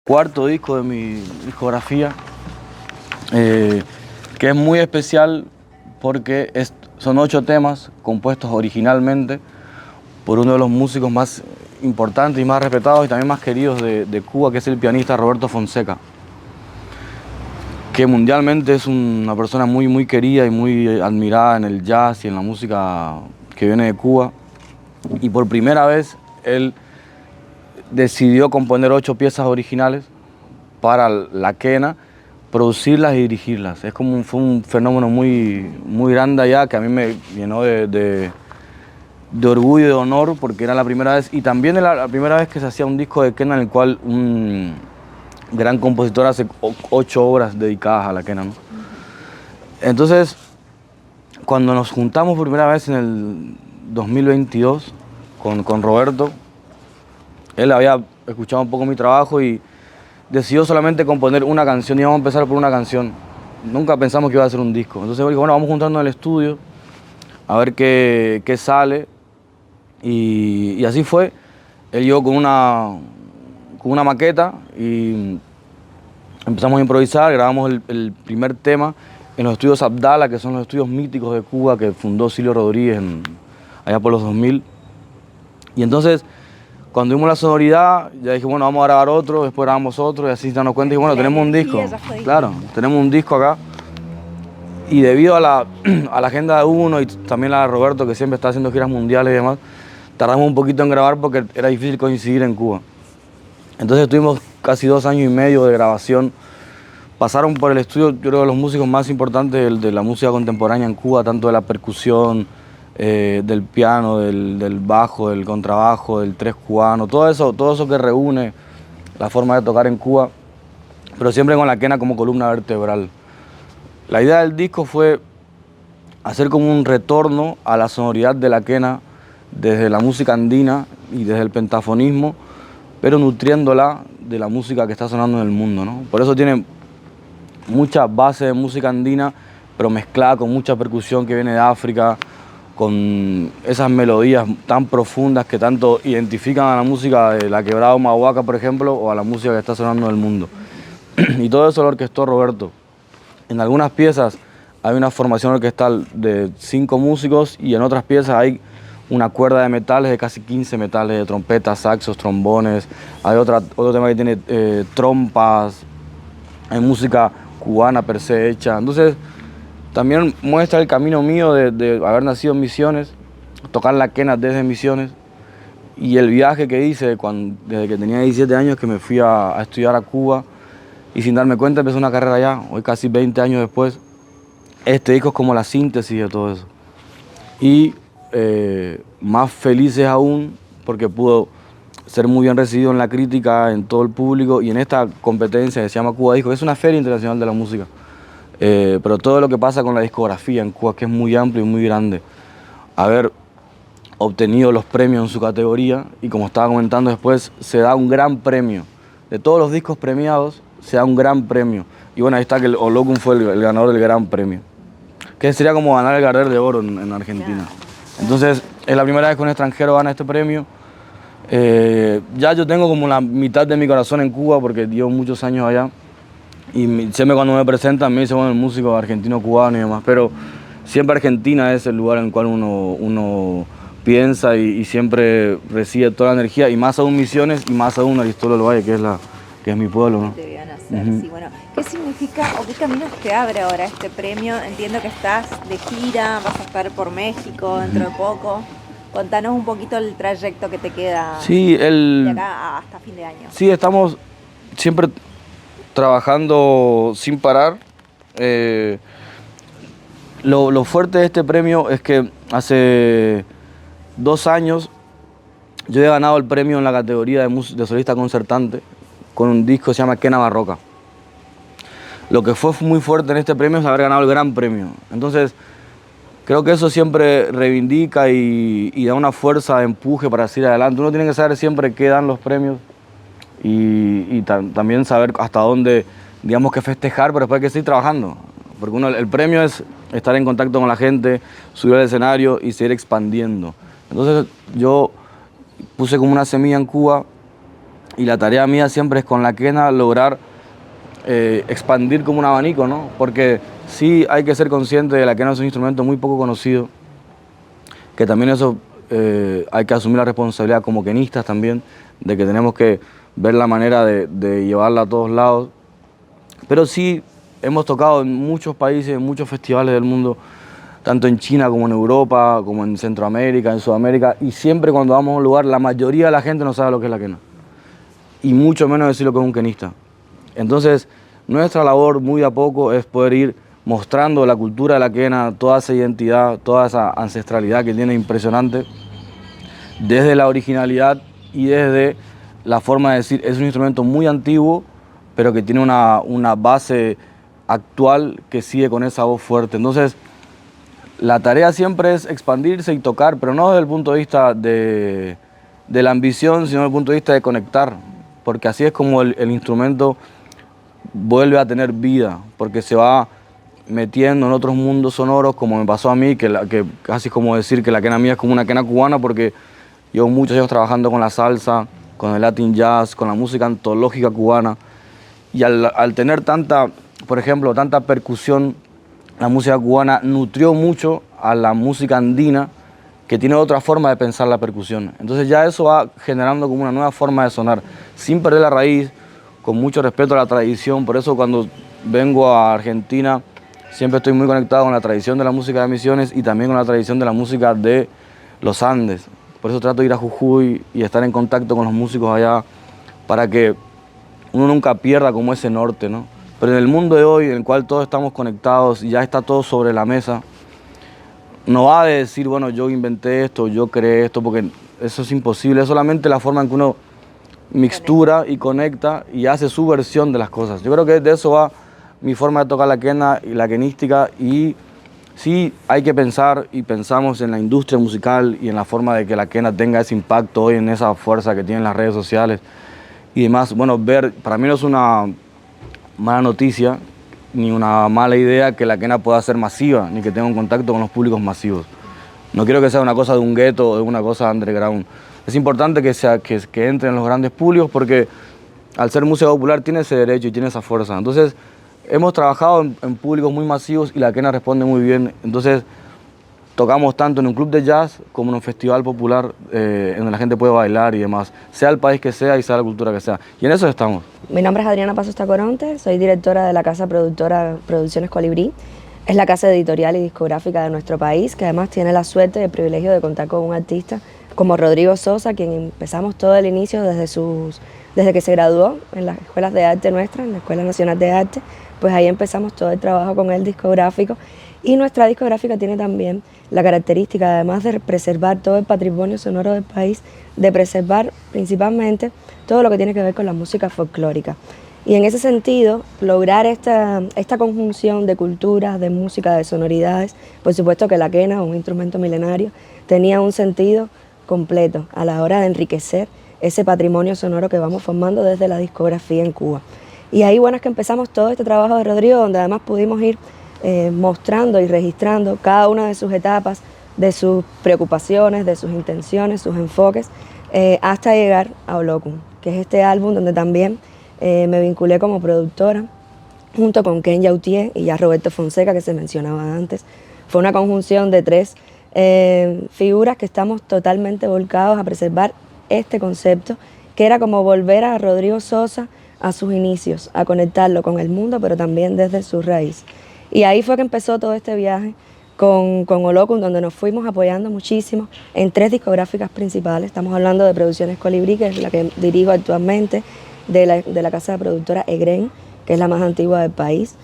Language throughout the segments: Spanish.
cuarto disco de mi discografía, que es muy especial porque son 8 temas compuestos originalmente por uno de los músicos más importantes y más respetados y también más queridos de Cuba, que es el pianista Roberto Fonseca, que mundialmente es una persona muy querida y muy admirada en el jazz y en la música que viene de Cuba. Y por primera vez él decidió componer 8 piezas originales para la quena, producirlas y dirigirlas. Fue un fenómeno muy grande allá, que a mí me llenó de orgullo y de honor, porque era la primera vez, y también era la primera vez que se hacía un disco de quena en el cual un gran compositor hace 8 obras dedicadas a la quena, ¿no? Entonces, cuando nos juntamos por primera vez en el 2022 con Roberto, él había escuchado un poco mi trabajo y decidió solamente componer una canción, y íbamos a empezar por una canción. Nunca pensamos que iba a ser un disco. Entonces dijo, bueno, vamos juntando en el estudio a ver qué sale. Y así fue. Él llegó con una maqueta y empezamos a improvisar, grabamos el primer tema en los estudios Abdala, que son los estudios míticos de Cuba que fundó Silvio Rodríguez allá por los 2000. Y entonces, cuando vimos la sonoridad, ya dije, bueno, vamos a grabar otro, después grabamos otro, y así se nos cuenta, y bueno, tenemos un disco. Claro, tenemos un disco acá. Y debido a la agenda de uno y también la de Roberto, que siempre está haciendo giras mundiales y demás, tardamos un poquito en grabar porque era difícil coincidir en Cuba. Entonces tuvimos casi 2 años y medio de grabación. Pasaron por el estudio, yo creo, los músicos más importantes de la música contemporánea en Cuba, tanto de la percusión, del piano, del bajo, del contrabajo, del tres cubano, todo eso que reúne la forma de tocar en Cuba, pero siempre con la quena como columna vertebral. La idea del disco fue hacer como un retorno a la sonoridad de la quena desde la música andina y desde el pentafonismo, pero nutriéndola de la música que está sonando en el mundo, ¿no? Por eso tiene mucha base de música andina, pero mezclada con mucha percusión que viene de África, con esas melodías tan profundas que tanto identifican a la música de la Quebrada Humahuaca, por ejemplo, o a la música que está sonando en el mundo. Y todo eso lo orquestó Roberto. En algunas piezas hay una formación orquestal de 5 músicos y en otras piezas hay una cuerda de metales, de casi 15 metales, de trompetas, saxos, trombones. Hay otro tema que tiene trompas, hay música cubana per se hecha. Entonces, también muestra el camino mío de haber nacido en Misiones, tocar la quena desde Misiones, y el viaje que hice desde que tenía 17 años, que me fui a estudiar a Cuba, y sin darme cuenta empecé una carrera allá. Hoy, casi 20 años después, este disco es como la síntesis de todo eso. Y más felices aún porque pudo ser muy bien recibido en la crítica, en todo el público y en esta competencia que se llama Cuba Disco, que es una feria internacional de la música. Pero todo lo que pasa con la discografía en Cuba, que es muy amplio y muy grande, haber obtenido los premios en su categoría, y como estaba comentando después, se da un gran premio. De todos los discos premiados, se da un gran premio. Y bueno, ahí está que el Olokun fue el ganador del gran premio, que sería como ganar el Gardel de Oro en Argentina. Entonces, es la primera vez que un extranjero gana este premio. Ya yo tengo como la mitad de mi corazón en Cuba, porque llevo muchos años allá. Y siempre cuando me presentan me dicen, bueno, el músico argentino, cubano y demás. Pero siempre Argentina es el lugar en el cual uno piensa y siempre recibe toda la energía. Y más aún Misiones y más aún Aristóbulo del Valle, que es mi pueblo, ¿no? Te van a hacer, sí, bueno. ¿Qué significa o qué caminos te abre ahora este premio? Entiendo que estás de gira, vas a estar por México dentro de poco. Contanos un poquito el trayecto que te queda de acá hasta fin de año. Sí, estamos siempre trabajando sin parar. Lo fuerte de este premio es que hace 2 años yo he ganado el premio en la categoría de solista concertante con un disco que se llama Quena Barroca. Lo que fue muy fuerte en este premio es haber ganado el gran premio. Entonces, creo que eso siempre reivindica y da una fuerza de empuje para seguir adelante. Uno tiene que saber siempre qué dan los premios y también saber hasta dónde, digamos, que festejar, pero después hay que seguir trabajando. Porque el premio es estar en contacto con la gente, subir al escenario y seguir expandiendo. Entonces yo puse como una semilla en Cuba y la tarea mía siempre es con la quena lograr expandir como un abanico, ¿no? Porque sí hay que ser consciente de la quena es un instrumento muy poco conocido, que también eso hay que asumir la responsabilidad como quenistas también, de que tenemos que ver la manera de llevarla a todos lados. Pero sí hemos tocado en muchos países, en muchos festivales del mundo, tanto en China como en Europa, como en Centroamérica, en Sudamérica, y siempre cuando vamos a un lugar, la mayoría de la gente no sabe lo que es la quena, y mucho menos decir lo que es un quenista. Entonces, nuestra labor muy a poco es poder ir mostrando la cultura de la quena, toda esa identidad, toda esa ancestralidad que tiene impresionante, desde la originalidad y desde la forma de decir, es un instrumento muy antiguo, pero que tiene una base actual que sigue con esa voz fuerte. Entonces, la tarea siempre es expandirse y tocar, pero no desde el punto de vista de la ambición, sino desde el punto de vista de conectar, porque así es como el instrumento vuelve a tener vida, porque se va metiendo en otros mundos sonoros, como me pasó a mí, que casi es como decir que la quena mía es como una quena cubana, porque llevo muchos años trabajando con la salsa, con el Latin jazz, con la música antológica cubana, y al tener tanta, por ejemplo, tanta percusión, la música cubana nutrió mucho a la música andina, que tiene otra forma de pensar la percusión. Entonces ya eso va generando como una nueva forma de sonar, sin perder la raíz, con mucho respeto a la tradición. Por eso cuando vengo a Argentina siempre estoy muy conectado con la tradición de la música de Misiones y también con la tradición de la música de los Andes. Por eso trato de ir a Jujuy y estar en contacto con los músicos allá, para que uno nunca pierda como ese norte, ¿no? Pero en el mundo de hoy, en el cual todos estamos conectados y ya está todo sobre la mesa, no va a decir, bueno, yo inventé esto, yo creé esto, porque eso es imposible. Es solamente la forma en que uno mixtura y conecta y hace su versión de las cosas. Yo creo que de eso va mi forma de tocar la quena y la quenística, y sí hay que pensar y pensamos en la industria musical y en la forma de que la quena tenga ese impacto hoy, en esa fuerza que tienen las redes sociales y demás. Bueno, para mí no es una mala noticia ni una mala idea que la quena pueda ser masiva, ni que tenga un contacto con los públicos masivos. No quiero que sea una cosa de un gueto o de una cosa underground. Es importante que entre en los grandes públicos, porque al ser música popular tiene ese derecho y tiene esa fuerza. Entonces, hemos trabajado en públicos muy masivos y la quena responde muy bien. Entonces, tocamos tanto en un club de jazz como en un festival popular en donde la gente puede bailar y demás, sea el país que sea y sea la cultura que sea. Y en eso estamos. Mi nombre es Adriana Pasos Tacoronte, soy directora de la casa productora Producciones Colibrí. Es la casa editorial y discográfica de nuestro país, que además tiene la suerte y el privilegio de contar con un artista como Rodrigo Sosa, quien empezamos todo el inicio desde que se graduó en las escuelas de arte nuestras, en la Escuela Nacional de Arte. Pues ahí empezamos todo el trabajo con el discográfico, y nuestra discográfica tiene también la característica, además de preservar todo el patrimonio sonoro del país, de preservar principalmente todo lo que tiene que ver con la música folclórica. Y en ese sentido, lograr esta conjunción de culturas, de música, de sonoridades, por supuesto que la quena, un instrumento milenario, tenía un sentido completo a la hora de enriquecer ese patrimonio sonoro que vamos formando desde la discografía en Cuba. Y ahí, bueno, es que empezamos todo este trabajo de Rodrigo, donde además pudimos ir mostrando y registrando cada una de sus etapas, de sus preocupaciones, de sus intenciones, sus enfoques, hasta llegar a Olokun, que es este álbum donde también me vinculé como productora, junto con Ken Yautier y ya Roberto Fonseca, que se mencionaba antes. Fue una conjunción de tres figuras que estamos totalmente volcados a preservar este concepto, que era como volver a Rodrigo Sosa a sus inicios, a conectarlo con el mundo, pero también desde su raíz. Y ahí fue que empezó todo este viaje con Olokun, donde nos fuimos apoyando muchísimo en tres discográficas principales. Estamos hablando de Producciones Colibrí, que es la que dirijo actualmente, de la casa de productora Egren, que es la más antigua del país,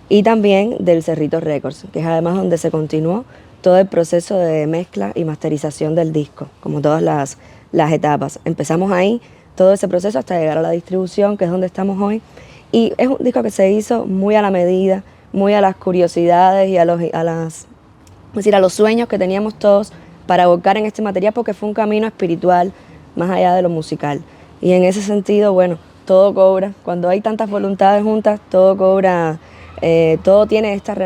y también del Cerrito Records, que es además donde se continuó todo el proceso de mezcla y masterización del disco, como todas las etapas. Empezamos ahí todo ese proceso hasta llegar a la distribución, que es donde estamos hoy, y es un disco que se hizo muy a la medida, muy a las curiosidades y a los sueños que teníamos todos para volcar en este material, porque fue un camino espiritual más allá de lo musical. Y en ese sentido, bueno, todo cobra. Cuando hay tantas voluntades juntas, todo cobra, todo tiene estos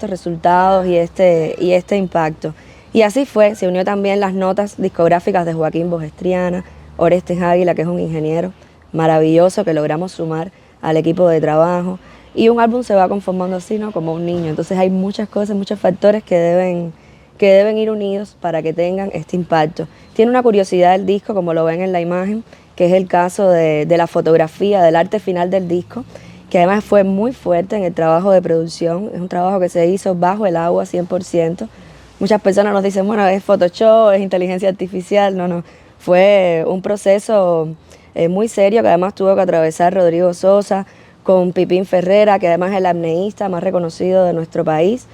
resultados y este impacto. Y así fue, se unió también las notas discográficas de Joaquín Bogestriana, Orestes Águila, que es un ingeniero maravilloso que logramos sumar al equipo de trabajo. Y un álbum se va conformando así, ¿no? Como un niño. Entonces hay muchas cosas, muchos factores que deben ir unidos para que tengan este impacto. Tiene una curiosidad el disco, como lo ven en la imagen, que es el caso de la fotografía, del arte final del disco, que además fue muy fuerte en el trabajo de producción. Es un trabajo que se hizo bajo el agua 100%. Muchas personas nos dicen, bueno, es Photoshop, es inteligencia artificial. No, fue un proceso muy serio que además tuvo que atravesar Rodrigo Sosa con Pipín Ferrera, que además es el apneísta más reconocido de nuestro país,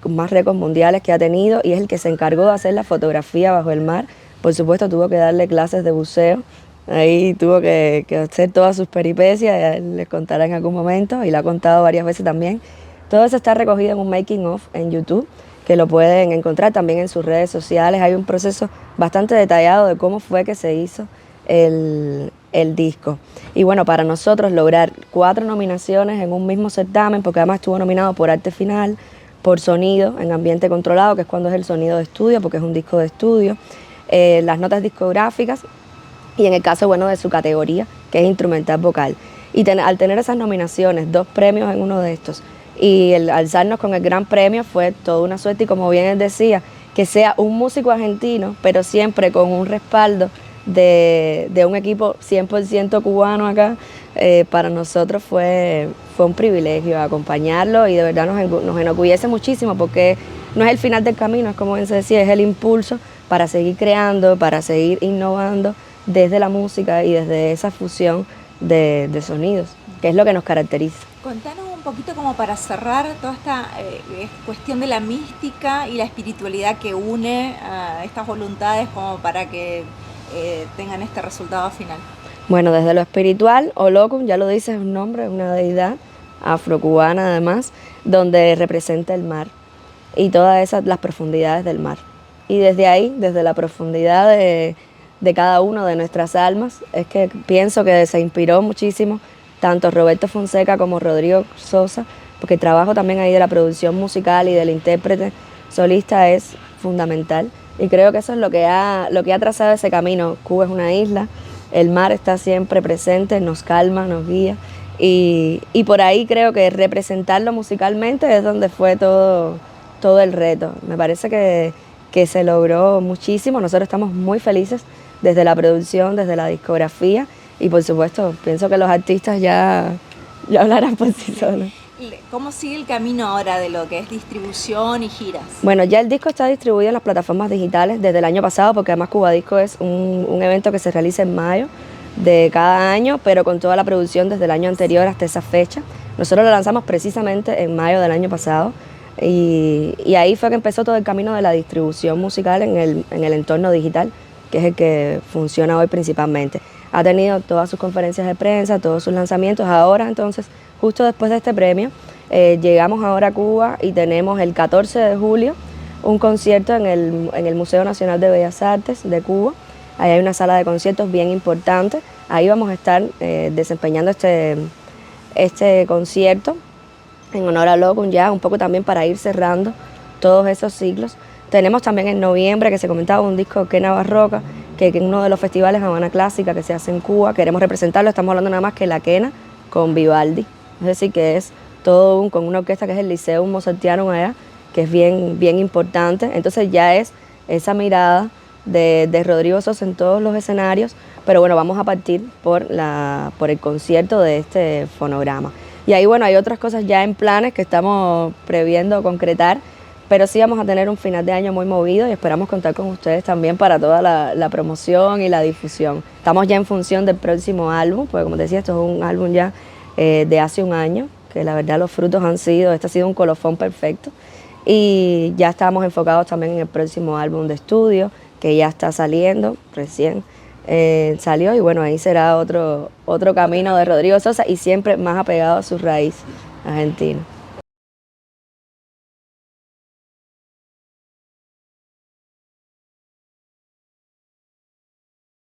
con más récords mundiales que ha tenido, y es el que se encargó de hacer la fotografía bajo el mar. Por supuesto tuvo que darle clases de buceo, ahí tuvo que hacer todas sus peripecias, ya les contará en algún momento, y lo ha contado varias veces también. Todo eso está recogido en un making of en YouTube, que lo pueden encontrar también en sus redes sociales. Hay un proceso bastante detallado de cómo fue que se hizo el disco. Y bueno, para nosotros lograr 4 nominaciones en un mismo certamen, porque además estuvo nominado por arte final, por sonido en ambiente controlado, que es cuando es el sonido de estudio, porque es un disco de estudio, las notas discográficas, y en el caso, bueno, de su categoría, que es instrumental vocal. Y al tener esas nominaciones, 2 premios en uno de estos, y el alzarnos con el gran premio fue toda una suerte, y como bien él decía, que sea un músico argentino, pero siempre con un respaldo de un equipo 100% cubano acá, para nosotros fue un privilegio acompañarlo, y de verdad nos enorgullece muchísimo, porque no es el final del camino, es como se decía, es el impulso para seguir creando, para seguir innovando desde la música y desde esa fusión de sonidos, que es lo que nos caracteriza. Contanos un poquito, como para cerrar toda esta cuestión de la mística y la espiritualidad que une a estas voluntades como para que tengan este resultado final. Bueno, desde lo espiritual, Olokun, ya lo dice, es un nombre, es una deidad afrocubana además, donde representa el mar y todas las profundidades del mar. Y desde ahí, desde la profundidad de cada uno de nuestras almas, es que pienso que se inspiró muchísimo tanto Roberto Fonseca como Rodrigo Sosa, porque el trabajo también ahí de la producción musical y del intérprete solista es fundamental. Y creo que eso es lo que ha trazado ese camino. Cuba es una isla, el mar está siempre presente, nos calma, nos guía. Y por ahí creo que representarlo musicalmente es donde fue todo el reto. Me parece que se logró muchísimo. Nosotros estamos muy felices desde la producción, desde la discografía, y por supuesto pienso que los artistas ya hablarán por sí solos. ¿Cómo sigue el camino ahora de lo que es distribución y giras? Bueno, ya el disco está distribuido en las plataformas digitales desde el año pasado, porque además Cuba Disco es un evento que se realiza en mayo de cada año, pero con toda la producción desde el año anterior hasta esa fecha. Nosotros lo lanzamos precisamente en mayo del año pasado, y ahí fue que empezó todo el camino de la distribución musical en el entorno digital, que es el que funciona hoy principalmente. Ha tenido todas sus conferencias de prensa, todos sus lanzamientos. Ahora entonces, justo después de este premio, llegamos ahora a Cuba y tenemos el 14 de julio un concierto en el Museo Nacional de Bellas Artes de Cuba. Ahí hay una sala de conciertos bien importante. Ahí vamos a estar desempeñando este concierto en honor a Olokun, ya un poco también para ir cerrando todos esos ciclos. Tenemos también en noviembre, que se comentaba, un disco Quena Barroca, que en uno de los festivales Habana Clásica que se hace en Cuba, queremos representarlo. Estamos hablando nada más que la quena con Vivaldi, es decir, que es todo con una orquesta que es el Liceo Mozartiano allá, que es bien importante. Entonces ya es esa mirada de Rodrigo Sosa en todos los escenarios, pero bueno, vamos a partir por el concierto de este fonograma. Y ahí, bueno, hay otras cosas ya en planes que estamos previendo concretar, pero sí vamos a tener un final de año muy movido y esperamos contar con ustedes también para toda la promoción y la difusión. Estamos ya en función del próximo álbum, porque como te decía, esto es un álbum ya de hace un año, que la verdad los frutos este ha sido un colofón perfecto, y ya estamos enfocados también en el próximo álbum de estudio, que ya está saliendo, recién salió, y bueno, ahí será otro camino de Rodrigo Sosa, y siempre más apegado a su raíz argentina.